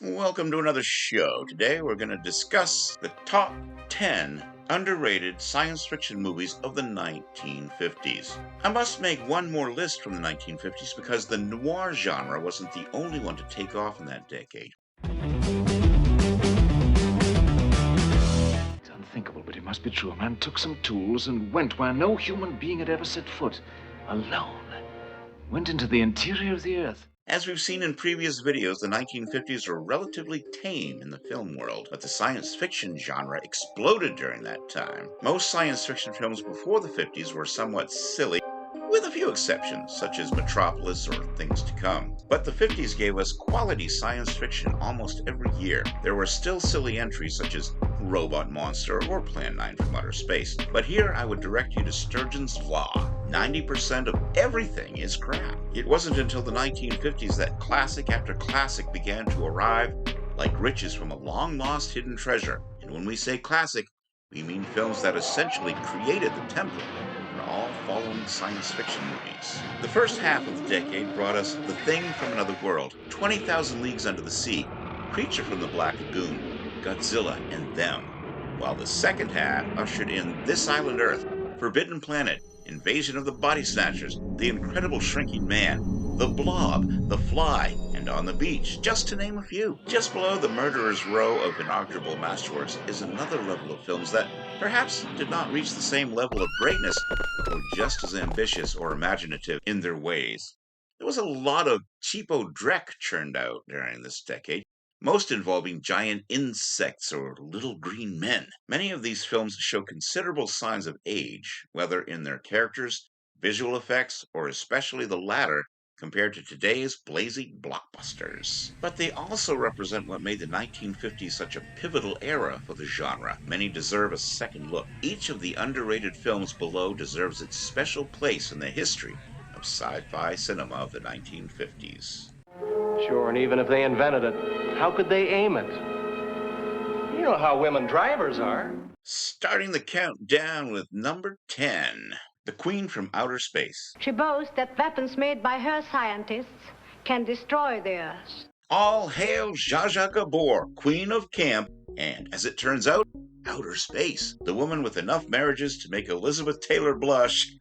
Welcome to another show. Today we're going to discuss the top 10 underrated science fiction movies of the 1950s. I must make one more list from the 1950s because the noir genre wasn't the only one to take off in that decade. It's unthinkable, but it must be true. A man took some tools and went where no human being had ever set foot. Alone. Went into the interior of the earth. As we've seen in previous videos, the 1950s were relatively tame in the film world, but the science fiction genre exploded during that time. Most science fiction films before the 50s were somewhat silly, with a few exceptions, such as Metropolis or Things to Come. But the 50s gave us quality science fiction almost every year. There were still silly entries such as Robot Monster or Plan 9 from Outer Space, but here I would direct you to Sturgeon's Law. 90% of everything is crap. It wasn't until the 1950s that classic after classic began to arrive like riches from a long-lost hidden treasure. And when we say classic, we mean films that essentially created the template for all following science fiction movies. The first half of the decade brought us The Thing from Another World, 20,000 Leagues Under the Sea, Creature from the Black Lagoon, Godzilla, and Them, while the second half ushered in This Island Earth, Forbidden Planet, Invasion of the Body Snatchers, The Incredible Shrinking Man, The Blob, The Fly, and On the Beach, just to name a few. Just below the Murderer's Row of inarguable masterworks is another level of films that perhaps did not reach the same level of greatness, but were just as ambitious or imaginative in their ways. There was a lot of cheapo dreck churned out during this decade, most involving giant insects or little green men. Many of these films show considerable signs of age, whether in their characters, visual effects, or especially the latter compared to today's blazing blockbusters. But they also represent what made the 1950s such a pivotal era for the genre. Many deserve a second look. Each of the underrated films below deserves its special place in the history of sci-fi cinema of the 1950s. Sure, and even if they invented it, how could they aim it? You know how women drivers are. Starting the countdown with number 10, The Queen from Outer Space. She boasts that weapons made by her scientists can destroy the Earth. All hail Zsa Zsa Gabor, Queen of Camp, and as it turns out, outer space. The woman with enough marriages to make Elizabeth Taylor blush.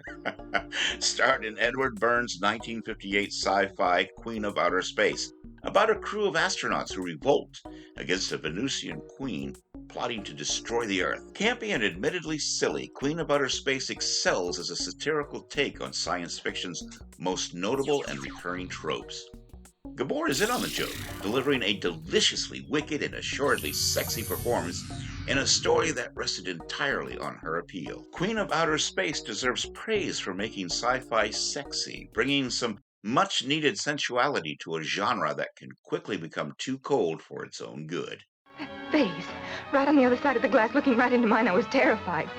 Starred in Edward Burns' 1958 sci-fi Queen of Outer Space, about a crew of astronauts who revolt against a Venusian queen plotting to destroy the Earth. Campy and admittedly silly, Queen of Outer Space excels as a satirical take on science fiction's most notable and recurring tropes. Gabor is in on the joke, delivering a deliciously wicked and assuredly sexy performance in a story that rested entirely on her appeal. Queen of Outer Space deserves praise for making sci-fi sexy, bringing some much-needed sensuality to a genre that can quickly become too cold for its own good. That face, right on the other side of the glass, looking right into mine, I was terrified.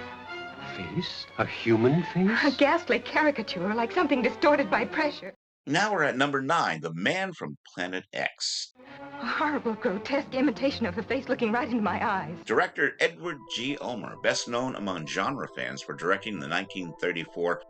Face? A human face? A ghastly caricature, like something distorted by pressure. Now we're at number 9, The Man from Planet X. A horrible, grotesque imitation of the face looking right into my eyes. Director Edward G. Ulmer, best known among genre fans for directing the 1934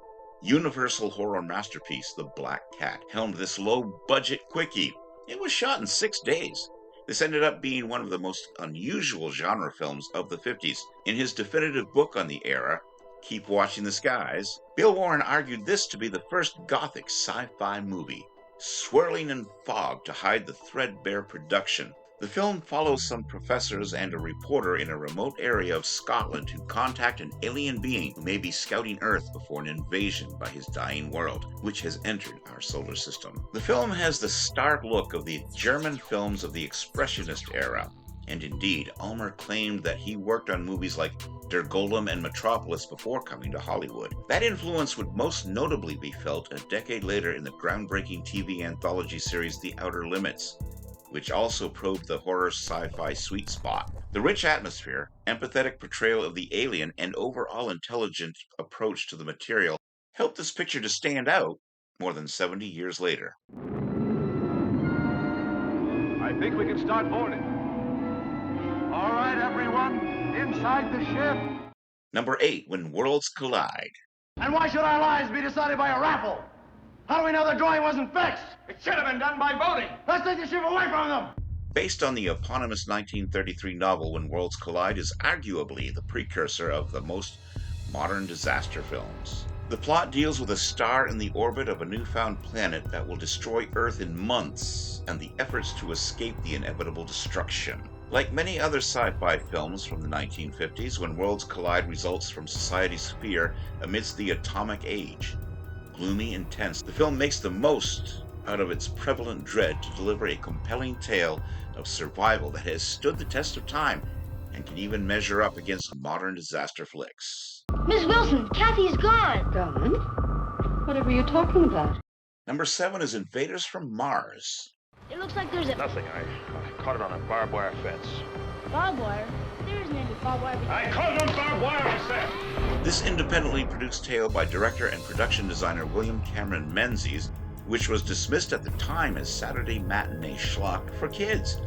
Universal horror masterpiece, The Black Cat, helmed this low-budget quickie. It was shot in 6 days. This ended up being one of the most unusual genre films of the 50s. In his definitive book on the era, Keep Watching the Skies, Bill Warren argued this to be the first gothic sci-fi movie, swirling in fog to hide the threadbare production. The film follows some professors and a reporter in a remote area of Scotland who contact an alien being who may be scouting Earth before an invasion by his dying world, which has entered our solar system. The film has the stark look of the German films of the Expressionist era, and indeed, Ulmer claimed that he worked on movies like Der Golem and Metropolis before coming to Hollywood. That influence would most notably be felt a decade later in the groundbreaking TV anthology series The Outer Limits, which also probed the horror sci-fi sweet spot. The rich atmosphere, empathetic portrayal of the alien, and overall intelligent approach to the material helped this picture to stand out more than 70 years later. I think we can start boarding. All right, everyone, inside the ship. Number 8, When Worlds Collide. And why should our lives be decided by a raffle? How do we know the drawing wasn't fixed? It should have been done by voting. Let's take the ship away from them. Based on the eponymous 1933 novel When Worlds Collide, is arguably the precursor of the most modern disaster films. The plot deals with a star in the orbit of a newfound planet that will destroy Earth in months, and the efforts to escape the inevitable destruction. Like many other sci-fi films from the 1950s, When Worlds Collide results from society's fear amidst the atomic age. Gloomy and tense, the film makes the most out of its prevalent dread to deliver a compelling tale of survival that has stood the test of time and can even measure up against modern disaster flicks. Miss Wilson, Kathy's gone. Gone? Whatever are you talking about? Number 7 is Invaders from Mars. It looks like there's a Nothing. I caught it on a barbed wire fence. barbed wire. There isn't any barbed wire. I caught it on barbed wire, I said! This independently produced tale by director and production designer William Cameron Menzies, which was dismissed at the time as Saturday matinee schlock for kids,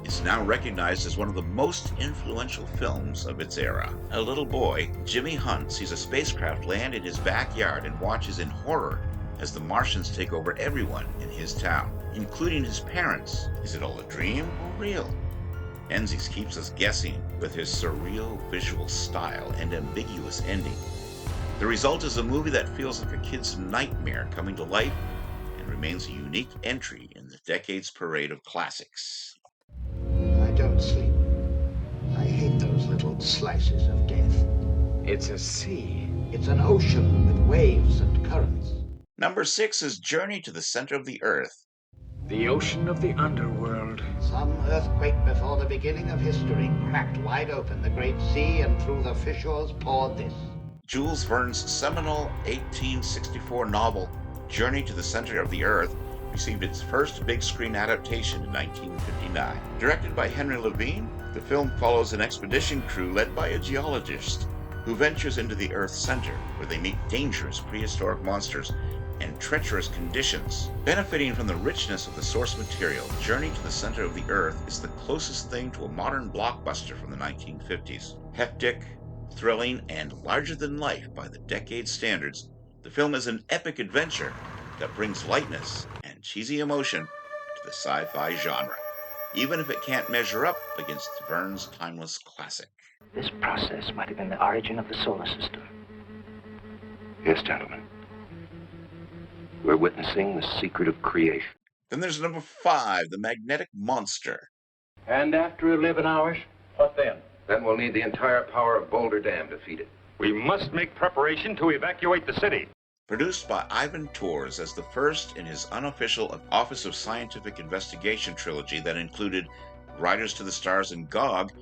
is now recognized as one of the most influential films of its era. A little boy, Jimmy Hunt, sees a spacecraft land in his backyard and watches in horror as the Martians take over everyone in his town, including his parents. Is it all a dream or real? Menzies keeps us guessing with his surreal visual style and ambiguous ending. The result is a movie that feels like a kid's nightmare coming to life and remains a unique entry in the decade's parade of classics. I don't sleep. I hate those little slices of death. It's a sea. It's an ocean with waves and currents. Number 6 is Journey to the Center of the Earth. The ocean of the underworld. Some earthquake before the beginning of history cracked wide open the great sea, and through the fissures poured this. Jules Verne's seminal 1864 novel, Journey to the Center of the Earth, received its first big screen adaptation in 1959. Directed by Henry Levine, the film follows an expedition crew led by a geologist who ventures into the Earth's center, where they meet dangerous prehistoric monsters and treacherous conditions. Benefiting from the richness of the source material, Journey to the Center of the Earth is the closest thing to a modern blockbuster from the 1950s. Hectic, thrilling, and larger than life by the decade's standards, the film is an epic adventure that brings lightness and cheesy emotion to the sci-fi genre, even if it can't measure up against Verne's timeless classic. This process might have been the origin of the solar system. Yes, gentlemen. We're witnessing the secret of creation. Then there's number 5, The Magnetic Monster. And after 11 hours, what then? Then we'll need the entire power of Boulder Dam to feed it. We must make preparation to evacuate the city. Produced by Ivan Tors as the first in his unofficial Office of Scientific Investigation trilogy that included Riders to the Stars and Gog,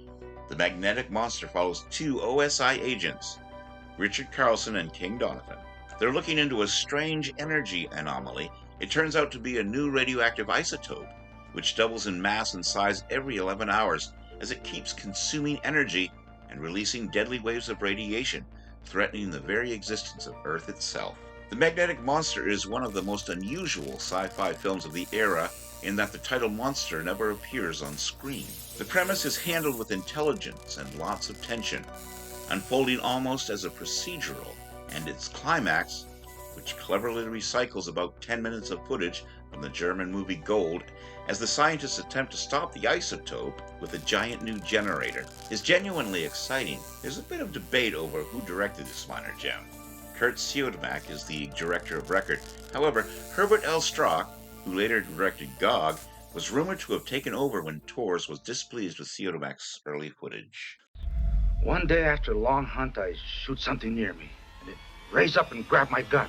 The Magnetic Monster follows 2 OSI agents, Richard Carlson and King Donovan. They're looking into a strange energy anomaly. It turns out to be a new radioactive isotope, which doubles in mass and size every 11 hours as it keeps consuming energy and releasing deadly waves of radiation, threatening the very existence of Earth itself. The Magnetic Monster is one of the most unusual sci-fi films of the era in that the title monster never appears on screen. The premise is handled with intelligence and lots of tension, unfolding almost as a procedural, and its climax, which cleverly recycles about 10 minutes of footage from the German movie Gold as the scientists attempt to stop the isotope with a giant new generator, is genuinely exciting. There's a bit of debate over who directed this minor gem. Kurt Siodmak is the director of record. However, Herbert L. Strock, who later directed Gog, was rumored to have taken over when Tors was displeased with Siodmak's early footage. One day after a long hunt, I shoot something near me, and it raised up and grabbed my gun.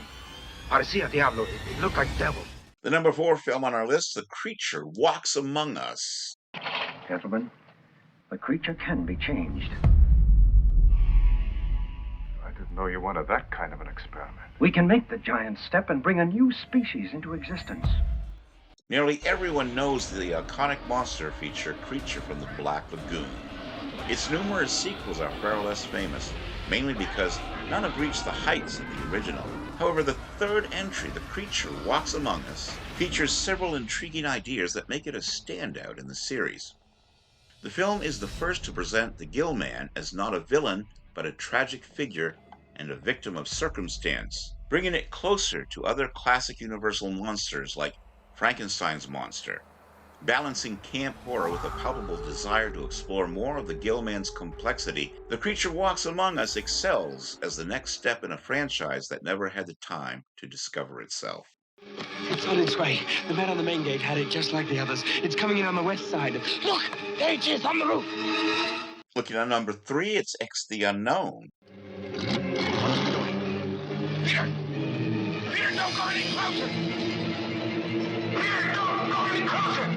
Parecía Diablo. It looked like devil. The number 4 film on our list, The Creature Walks Among Us. Gentlemen, the creature can be changed. I didn't know you wanted that kind of an experiment. We can make the giant step and bring a new species into existence. Nearly everyone knows the iconic monster feature Creature from the Black Lagoon. Its numerous sequels are far less famous, mainly because none have reached the heights of the original. However, the third entry, The Creature Walks Among Us, features several intriguing ideas that make it a standout in the series. The film is the first to present the Gill Man as not a villain, but a tragic figure and a victim of circumstance, bringing it closer to other classic Universal monsters like Frankenstein's monster, Balancing camp horror with a palpable desire to explore more of the Gill-man's complexity, The Creature Walks Among Us excels as the next step in a franchise that never had the time to discover itself. It's on its way. The man on the main gate had it just like the others. It's coming in on the west side. Look! There it is, on the roof! Looking at number 3, it's X the Unknown. Peter, don't go any closer! Peter, don't go any closer!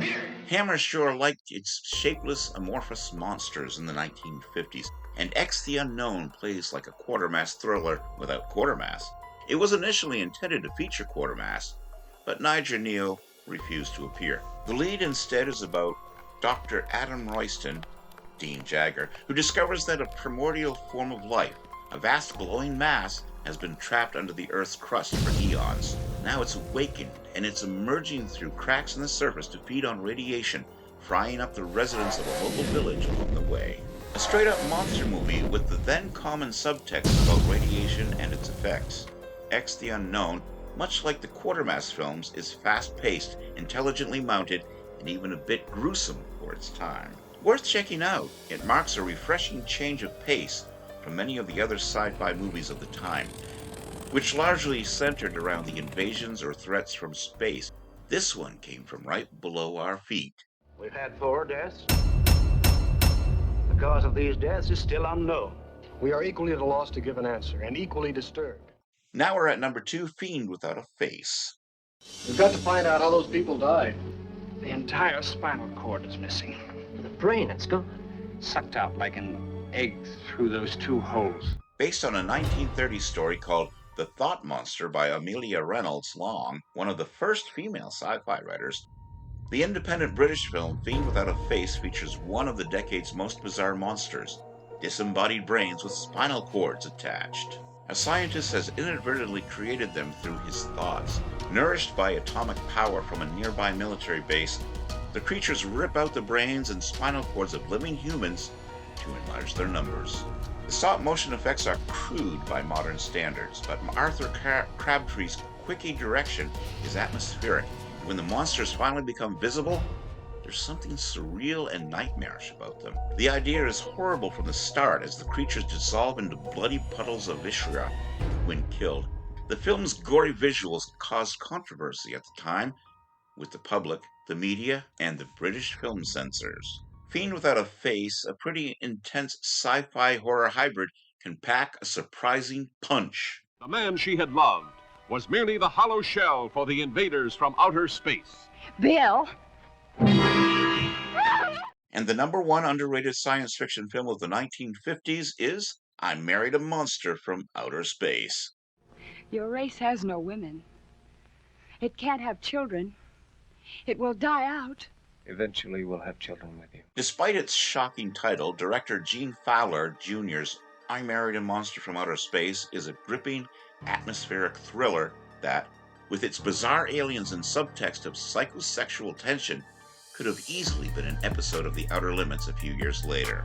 Peter! Hammer sure liked its shapeless, amorphous monsters in the 1950s, and X the Unknown plays like a Quatermass thriller without Quatermass. It was initially intended to feature Quatermass, but Niger Neal refused to appear. The lead instead is about Dr. Adam Royston, Dean Jagger, who discovers that a primordial form of life, a vast glowing mass, has been trapped under the Earth's crust for eons. Now it's awakened, and it's emerging through cracks in the surface to feed on radiation, frying up the residents of a local village along the way. A straight-up monster movie with the then common subtext about radiation and its effects. X the Unknown, much like the Quatermass films, is fast-paced, intelligently mounted, and even a bit gruesome for its time. Worth checking out, it marks a refreshing change of pace from many of the other sci-fi movies of the time, which largely centered around the invasions or threats from space. This one came from right below our feet. We've had 4 deaths. The cause of these deaths is still unknown. We are equally at a loss to give an answer, and equally disturbed. Now we're at number 2, Fiend Without a Face. We've got to find out how those people died. The entire spinal cord is missing. The brain, it's gone. Sucked out like an egg through those 2 holes. Based on a 1930s story called The Thought Monster by Amelia Reynolds Long, one of the first female sci-fi writers, the independent British film Fiend Without a Face features one of the decade's most bizarre monsters, disembodied brains with spinal cords attached. A scientist has inadvertently created them through his thoughts. Nourished by atomic power from a nearby military base, the creatures rip out the brains and spinal cords of living humans to enlarge their numbers. The stop-motion effects are crude by modern standards, but Arthur Crabtree's quickie direction is atmospheric. When the monsters finally become visible, there's something surreal and nightmarish about them. The idea is horrible from the start as the creatures dissolve into bloody puddles of viscera when killed. The film's gory visuals caused controversy at the time with the public, the media, and the British film censors. Fiend Without a Face, a pretty intense sci-fi horror hybrid, can pack a surprising punch. The man she had loved was merely the hollow shell for the invaders from outer space. Bill? And the number 1 underrated science fiction film of the 1950s is I Married a Monster from Outer Space. Your race has no women. It can't have children. It will die out. Eventually, we'll have children with you. Despite its shocking title, director Gene Fowler Jr.'s I Married a Monster from Outer Space is a gripping, atmospheric thriller that, with its bizarre aliens and subtext of psychosexual tension, could have easily been an episode of The Outer Limits a few years later.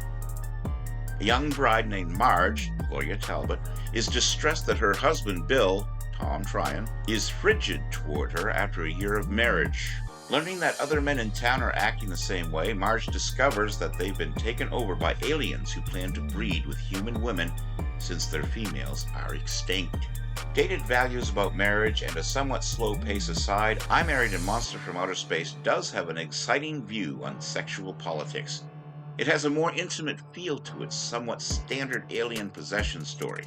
A young bride named Marge, Gloria Talbot, is distressed that her husband Bill, Tom Tryon, is frigid toward her after a year of marriage. Learning that other men in town are acting the same way, Marge discovers that they've been taken over by aliens who plan to breed with human women since their females are extinct. Dated values about marriage and a somewhat slow pace aside, I Married a Monster from Outer Space does have an exciting view on sexual politics. It has a more intimate feel to its somewhat standard alien possession story.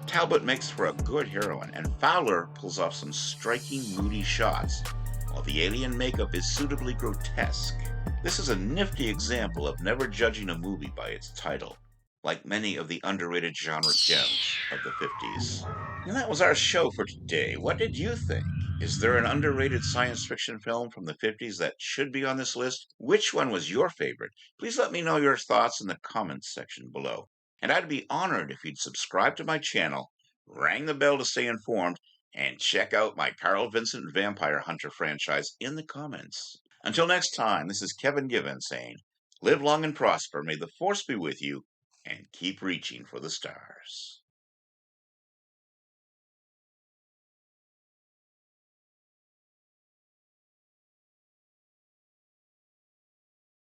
Talbot makes for a good heroine, and Fowler pulls off some striking, moody shots, while the alien makeup is suitably grotesque. This is a nifty example of never judging a movie by its title, like many of the underrated genre gems of the 50s. And that was our show for today. What did you think? Is there an underrated science fiction film from the 50s that should be on this list? Which one was your favorite? Please let me know your thoughts in the comments section below. And I'd be honored if you'd subscribe to my channel, ring the bell to stay informed, and check out my Carl Vincent Vampire Hunter franchise in the comments. Until next time, this is Kevin Given saying, live long and prosper, may the force be with you, and keep reaching for the stars.